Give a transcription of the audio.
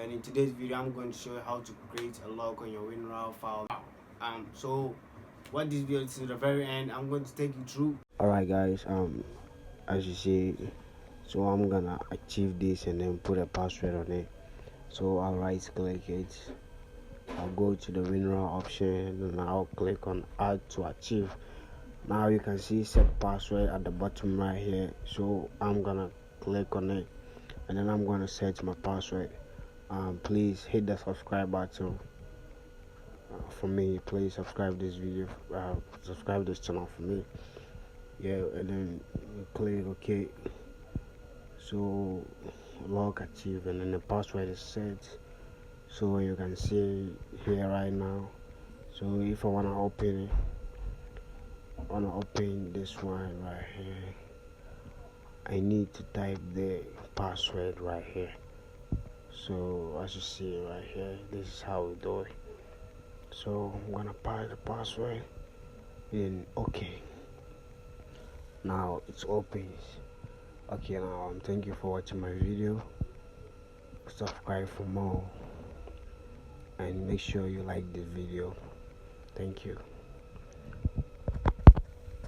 and in today's video I'm going to show you how to create a lock on your Winrar file. So what this video is, to the very end I'm going to take you through. Alright guys, as you see, so I'm gonna achieve this and then put a password on it. So I'll right click it, I'll go to the Winrar option and I'll click on add to achieve. Now you can see set password at the bottom right here, so I'm gonna click on it and then I'm gonna set my password. Please hit the subscribe button for me. Please subscribe this video, subscribe this channel for me. Yeah, and then you click OK. So lock achieve and then the password is set, so you can see here right now. So if I want to open this one right here, I need to type the password right here. So as you see right here, this is how we do it. So I'm gonna pass the password and okay, now it's open. Okay, now thank you for watching my video. Subscribe for more and make sure you like this video. Thank you.